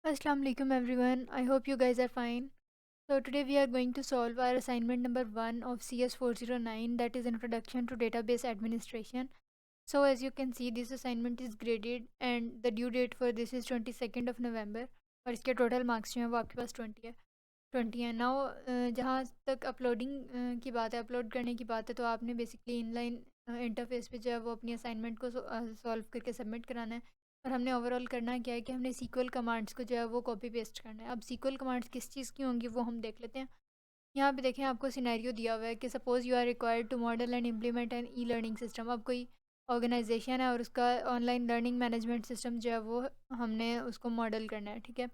Assalamu alaikum everyone. I hope you guys are fine. So today we are going to solve our assignment number 1 of CS 409, that is Introduction to Database Administration. So as you can see, this assignment is graded and the due date for this is 22nd of November और इसके total marks जो हैं वो आपके पास 20 है now. जहाँ तक uploading की बात है, अपलोड करने की बात है, तो आपने बेसिकली इनलाइन इंटरफेस पे जो है वो अपनी असाइनमेंट को सॉल्व करके सबमिट कराना है। और हमने ओवरऑल करना क्या है कि हमने सीक्वल कमांड्स को जो है वो कॉपी पेस्ट करना है। अब सीक्वल कमांड्स किस चीज़ की होंगी वो हम देख लेते हैं। यहाँ पे देखें, आपको सिनेरियो दिया हुआ है कि suppose you are required to model and implement an e learning system. अब कोई ऑर्गेनाइजेशन है और उसका ऑनलाइन लर्निंग मैनेजमेंट सिस्टम जो है वो हमने उसको मॉडल करना है, ठीक है।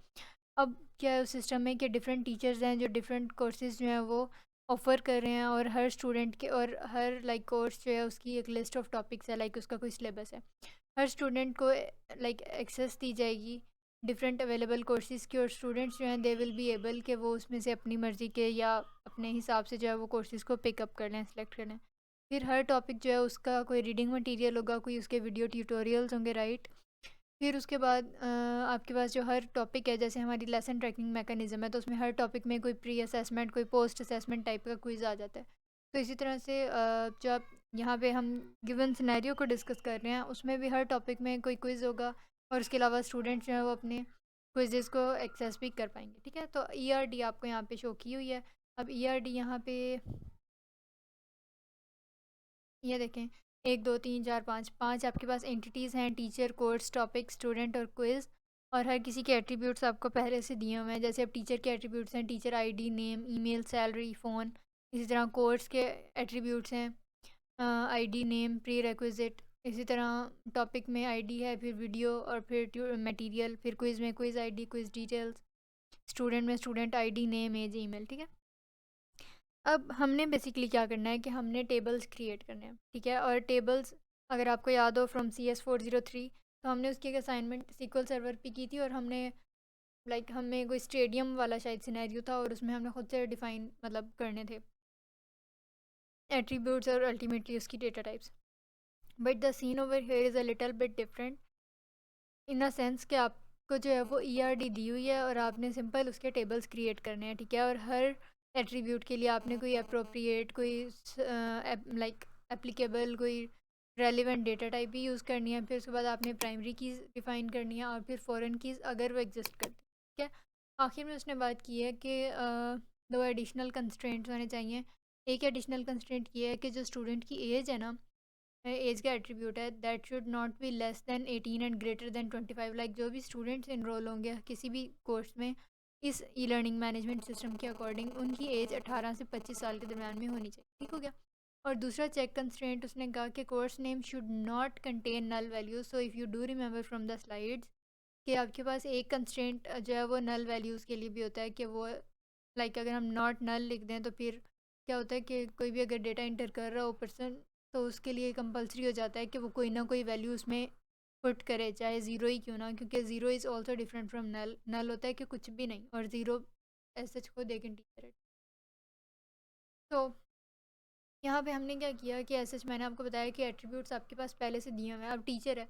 अब क्या है उस सिस्टम में कि डिफरेंट टीचर्स हैं जो डिफरेंट कोर्सेज जो हैं वो ऑफ़र कर रहे हैं, और हर स्टूडेंट के और हर कोर्स जो है उसकी एक लिस्ट ऑफ टॉपिक्स है, उसका कोई सिलेबस है। हर स्टूडेंट को एक्सेस दी जाएगी डिफरेंट अवेलेबल कोर्सेज़ की, और स्टूडेंट्स जो हैं दे विल बी एबल कि वो उसमें से अपनी मर्ज़ी के या अपने हिसाब से जो है वो कोर्सेज़ को पिकअप कर लें, सेलेक्ट कर लें। फिर हर टॉपिक जो है उसका कोई रीडिंग मटेरियल होगा, कोई उसके वीडियो ट्यूटोरियल्स होंगे, राइट। फिर उसके बाद आपके पास जो हर टॉपिक है, जैसे हमारी लेसन ट्रैकिंग मैकेनिज़्म है, तो उसमें हर टॉपिक में कोई प्री असेसमेंट, कोई पोस्ट असेसमेंट टाइप का क्विज़ आ जाता है। तो इसी तरह से जो आप यहाँ पे हम गिवन सिनेरियो को डिस्कस कर रहे हैं, उसमें भी हर टॉपिक में कोई क्विज़ होगा, और उसके अलावा स्टूडेंट्स जो है वो अपने क्विज़ेस को एक्सेस भी कर पाएंगे, ठीक है। तो ईआरडी आपको यहाँ पे शो की हुई है। अब ईआरडी यहाँ पे ये देखें, 1 2 3 4 5 5 आपके पास एंटिटीज़ हैं: टीचर, कोर्स, टॉपिक, स्टूडेंट और क्विज़। और हर किसी के एट्रीब्यूट्स आपको पहले से दिए हुए हैं। जैसे अब टीचर के एट्रीब्यूट्स हैं teacher ID, name, email, salary, phone. इसी तरह कोर्स के एट्रीब्यूट्स हैं आईडी, नेम, प्री रिक्विजिट। इसी तरह टॉपिक में आईडी है, फिर वीडियो, और फिर मटेरियल। फिर क्विज़ में quiz ID, quiz details. Student में student ID, name, age, email, ठीक है। अब हमने बेसिकली क्या करना है कि हमने टेबल्स क्रिएट करने हैं, ठीक है। और टेबल्स अगर आपको याद हो फ्रॉम CS 403, तो हमने उसकी एक असाइनमेंट सीक्वल सर्वर पे की थी, और हमने हमें कोई स्टेडियम वाला शायद सिनेरियो था, और उसमें हमने खुद से डिफ़ाइन करने थे एट्रीब्यूट्स और अल्टीमेटली उसकी data types. But the seen over here is a little bit different in a sense कि आपको जो है वो ईआरडी दी हुई है, और आपने सिंपल उसके टेबल्स क्रिएट करने हैं, ठीक है। और हर एट्रीब्यूट के लिए आपने कोई अप्रोप्रिएट, कोई एप्लीकेबल, कोई रेलिवेंट डेटा टाइप भी यूज़ करनी है। फिर उसके बाद आपने प्राइमरी कीज़ डिफ़ाइन करनी है, और फिर फॉरेन कीज़ अगर वो एग्जिस्ट करती है, ठीक है। आखिर में उसने बात की है कि दो एडिशनल कंस्ट्रेंट्स होने चाहिए। एक एडिशनल कंस्ट्रेंट ये है कि जो स्टूडेंट की एज है ना, एज का एट्रीब्यूट है, that should not be less than 18 and greater than 25। जो भी स्टूडेंट्स इनरोल होंगे किसी भी कोर्स में इस ई लर्निंग मैनेजमेंट सिस्टम के अकॉर्डिंग, उनकी एज 18 से 25 साल के दरमियान में होनी चाहिए, ठीक हो गया। और दूसरा चेक कंस्ट्रेंट उसने कहा कि course name should not contain null values. So if you do remember from the slides कि आपके पास एक कंस्ट्रेंट जो है वो नल वैल्यूज़ के लिए भी होता है, कि वो अगर हम नॉट नल लिख दें तो फिर क्या होता है कि कोई भी अगर डेटा इंटर कर रहा हो पर्सन, तो उसके लिए कंपलसरी हो जाता है कि वो कोई ना कोई वैल्यू उसमें पुट करे, चाहे ज़ीरो ही क्यों ना, क्योंकि zero is also different from null. Null होता है कि कुछ भी नहीं, और ज़ीरो एज सच को दे कैन टीचर इट। तो यहाँ पे हमने क्या किया कि एज सच मैंने आपको बताया कि एट्रीब्यूट्स आपके पास पहले से दिए हुए हैं। अब टीचर है,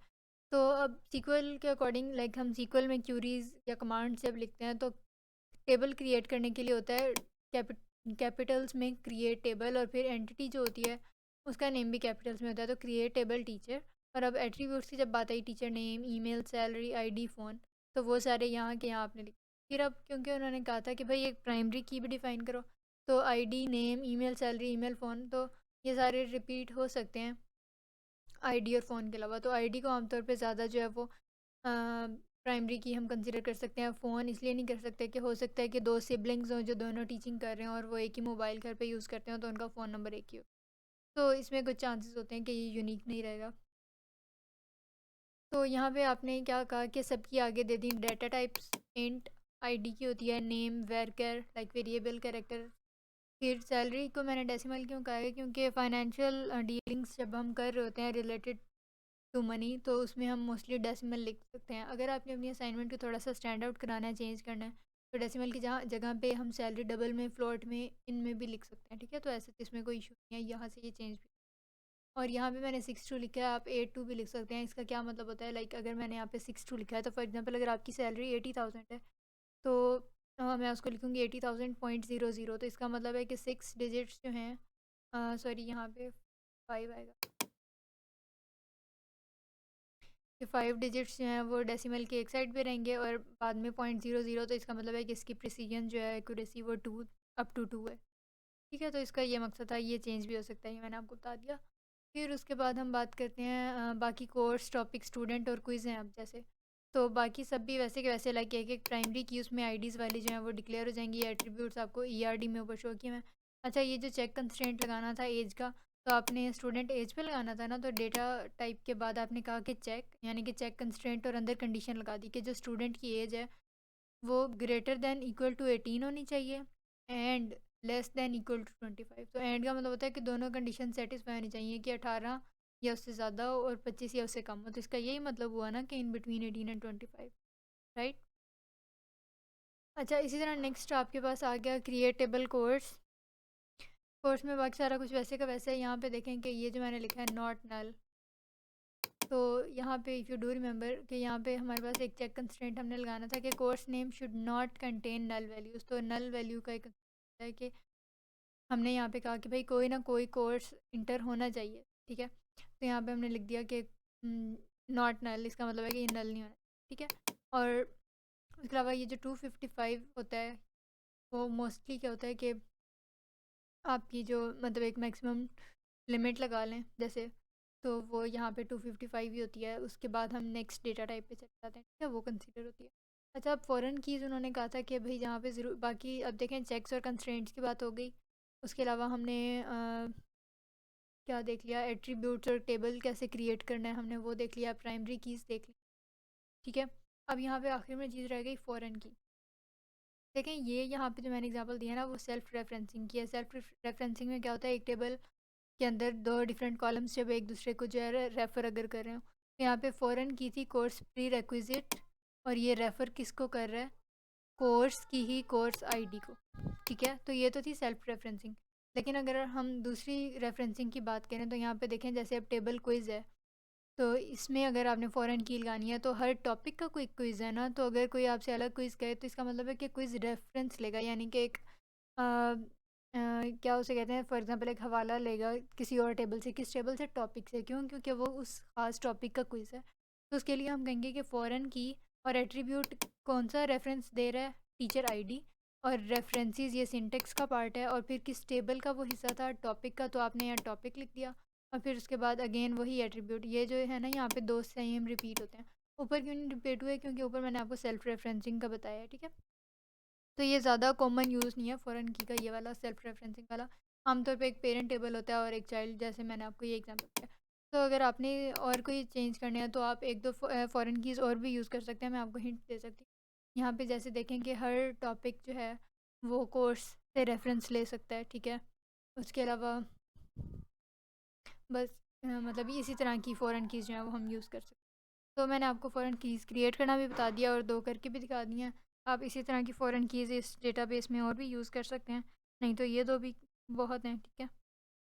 तो अब सीक्वल के अकॉर्डिंग हम सीक्वल में क्यूरीज या कमांड्स जब लिखते हैं, तो टेबल क्रिएट करने के लिए होता है कैपिटल्स में क्रिएट टेबल, और फिर एंटिटी जो होती है उसका नेम भी कैपिटल्स में होता है, तो क्रिएट टेबल टीचर। और अब एट्रीब्यूट्स की जब बात आई, teacher name, email, salary, ID, phone, तो वो सारे यहाँ के यहाँ आपने लिखे। फिर अब क्योंकि उन्होंने कहा था कि भाई एक प्राइमरी की भी डिफ़ाइन करो, तो ID, name, email, salary, email, phone, तो ये सारे रिपीट हो सकते हैं आईडी और फ़ोन के अलावा। तो आईडी को आमतौर पे ज़्यादा जो है वो प्राइमरी की हम कंसिडर कर सकते हैं। फ़ोन इसलिए नहीं कर सकते कि हो सकता है कि दो सिबलिंग्स हों जो दोनों टीचिंग कर रहे हैं, और वो एक ही मोबाइल घर पे यूज़ करते हो, तो उनका फ़ोन नंबर एक ही हो, तो इसमें कुछ चांसेस होते हैं कि ये यूनिक नहीं रहेगा। तो यहाँ पे आपने क्या कहा कि सबकी आगे दे दी डाटा टाइप्स। इंट आईडी की होती है, नेम, वेरकर वेरिएबल कैरेक्टर। फिर सैलरी को मैंने डेसिमल क्यों कहा है, क्योंकि फाइनेंशियल डीलिंग्स जब हम कर रहे होते हैं रिलेटेड टू मनी, तो उसमें हम मोस्टली डेसिमल लिख सकते हैं। अगर आपने अपनी असाइनमेंट को थोड़ा सा स्टैंड आउट कराना है, चेंज करना है, तो डेसिमल की जहाँ जगह पे हम सैलरी डबल में, फ्लोट में, इनमें भी लिख सकते हैं, ठीक है। तो ऐसे इसमें कोई इशू नहीं है, यहाँ से ये चेंज भी। और यहाँ पे मैंने 62 लिखा है, आप 82 भी लिख सकते हैं। इसका क्या मतलब होता है, लाइक अगर मैंने यहाँ पे 62 लिखा है तो फॉर एग्जांपल अगर आपकी सैलरी 80,000 है तो मैं उसको लिखूँगी 80,000.00, तो इसका मतलब है कि 6 डिजिट्स जो हैं, सॉरी यहाँ पे 5 आएगा कि 5 डिजिट्स जो हैं वो डेसिमल के एक साइड पे रहेंगे और बाद में 0.00, तो इसका मतलब है कि इसकी प्रिसीजन जो है, एक्यूरेसी, वो 2 अप टू 2 है। ठीक है, तो इसका ये मकसद था, ये चेंज भी हो सकता है, ये मैंने आपको बता दिया। फिर उसके बाद हम बात करते हैं बाकी कोर्स टॉपिक स्टूडेंट और क्विज़ हैं अब जैसे। तो बाकी सब भी वैसे के वैसे, लाइक एक एक प्राइमरी की उसमें आईडीज़ वाली जो हैं वो डिक्लेयर हो जाएंगी, एट्रीब्यूट्स आपको ईआरडी में ऊपर शो किए हैं। अच्छा, ये जो चेक कंस्ट्रेंट लगाना था एज का, तो आपने स्टूडेंट एज पे लगाना था ना, तो डेटा टाइप के बाद आपने कहा कि चेक, यानी कि चेक कंस्ट्रेंट और अंदर कंडीशन लगा दी कि जो स्टूडेंट की एज है वो ग्रेटर दैन इक्वल टू 18 होनी चाहिए and less than equal to 25। तो एंड का मतलब होता है कि दोनों कंडीशन सेटिस्फाई होनी चाहिए कि 18 या उससे ज़्यादा हो और 25 या उससे कम हो। तो इसका यही मतलब हुआ ना कि इन बिटवीन 18 एंड 25, राइट। अच्छा, इसी तरह नेक्स्ट आपके पास आ गया क्रिएटेबल कोर्स। कोर्स में बाकी सारा कुछ वैसे का वैसे है। यहाँ पे देखें कि ये जो मैंने लिखा है नॉट नल, तो यहाँ पे इफ़ यू डू रिमेंबर कि यहाँ पे हमारे पास एक चेक कंस्ट्रेंट हमने लगाना था कि course name should not contain null values. तो नल वैल्यू का एक है कि हमने यहाँ पे कहा कि भाई कोई ना कोई कोर्स इंटर होना चाहिए, ठीक है। तो यहाँ पे हमने लिख दिया कि नॉट नल, इसका मतलब है कि ये नल नहीं होना, ठीक है। और उसके अलावा ये जो 255 होता है वो मोस्टली क्या होता है कि आपकी जो मतलब एक मैक्सिमम लिमिट लगा लें जैसे, तो वो यहाँ पे 255 ही होती है। उसके बाद हम नेक्स्ट डेटा टाइप पे चले जाते हैं, ठीक है, वो कंसीडर होती है। अच्छा, अब फ़ॉरेन कीज़ उन्होंने कहा था कि भाई जहाँ पे ज़रूर, बाकी अब देखें चेक्स और कंस्ट्रेंट्स की बात हो गई। उसके अलावा हमने क्या देख लिया, एट्रीब्यूट्स और टेबल कैसे क्रिएट करना है हमने वो देख लिया, प्राइमरी कीज़ देख ली, ठीक है। अब यहाँ पे आखिर में चीज़ रह गई फ़ॉरेन की। देखें ये यहाँ पे जो मैंने एग्जांपल दिया ना वो सेल्फ रेफरेंसिंग की है। सेल्फ रेफरेंसिंग में क्या होता है, एक टेबल के अंदर दो डिफरेंट कॉलम्स जब एक दूसरे को जो है रेफ़र अगर कर रहे हो, तो यहाँ पे फ़ॉरेन की थी कोर्स प्री रिक्विजिट, और ये रेफ़र किसको कर रहा है, कोर्स की ही कोर्स आईडी को, ठीक है। तो ये तो थी सेल्फ रेफरेंसिंग। लेकिन अगर हम दूसरी रेफरेंसिंग की बात करें तो यहाँ पे देखें जैसे अब टेबल क्विज़ है, तो इसमें अगर आपने फ़ॉरेन की लगानी है तो हर टॉपिक का कोई क्विज़ है ना, तो अगर कोई आपसे अलग क्विज़ करे तो इसका मतलब है कि क्विज़ रेफरेंस लेगा, यानी कि एक क्या उसे कहते हैं, फॉर एग्जांपल एक हवाला लेगा किसी और टेबल से, किस टेबल से, टॉपिक से, क्यों, क्योंकि वो उस खास टॉपिक का क्विज़ है। तो उसके लिए हम कहेंगे कि फ़ॉरेन की और एट्रीब्यूट कौन सा रेफरेंस दे रहा है, टीचर आईडी, और रेफरेंसेस ये सिंटेक्स का पार्ट है, और फिर किस टेबल का वो हिस्सा था टॉपिक का, तो आपने यहाँ टॉपिक लिख दिया। और फिर उसके बाद अगेन वही एट्रीब्यूट, ये जो है ना यहाँ पे दो सेम रिपीट होते हैं। ऊपर क्यों नहीं रिपीट हुए, क्योंकि ऊपर मैंने आपको सेल्फ रेफरेंसिंग का बताया है, ठीक है। तो ये ज़्यादा कॉमन यूज़ नहीं है फ़ॉरेन की का, ये वाला सेल्फ रेफरेंसिंग वाला। आमतौर पे एक पेरेंट टेबल होता है और एक चाइल्ड, जैसे मैंने आपको ये एग्जांपल दिया। तो अगर आपने और कोई चेंज करने हैं तो आप एक दो फ़ॉरेन कीज़ और भी यूज़ कर सकते हैं, मैं आपको हिंट दे सकती हूँ। यहाँ पे जैसे देखें कि हर टॉपिक जो है वो कोर्स से रेफरेंस ले सकता है, ठीक है। उसके अलावा बस मतलब इसी तरह की फ़ॉरेन कीज़ जो हैं वो हम यूज़ कर सकते हैं। तो मैंने आपको फ़ॉरेन कीज़ क्रिएट करना भी बता दिया और दो करके भी दिखा दी हैं। आप इसी तरह की फ़ॉरेन कीज़ इस डेटाबेस में और भी यूज़ कर सकते हैं, नहीं तो ये दो भी बहुत हैं, ठीक है।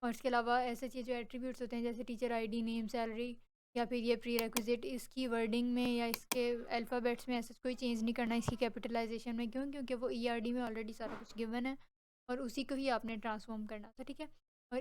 और इसके अलावा ऐसे चीज़ जो एट्रीब्यूट्स होते हैं जैसे टीचर आईडी, नेम, सैलरी, या फिर ये प्री रिक्विजिट, इसकी वर्डिंग में या इसके अल्फ़ाबेट्स में ऐसा कोई चेंज नहीं करना, इसकी कैपिटलाइजेशन में, क्यों, क्योंकि वो ईआरडी में ऑलरेडी सारा कुछ गिवन है और उसी को ही आपने ट्रांसफॉर्म करना था, ठीक है। और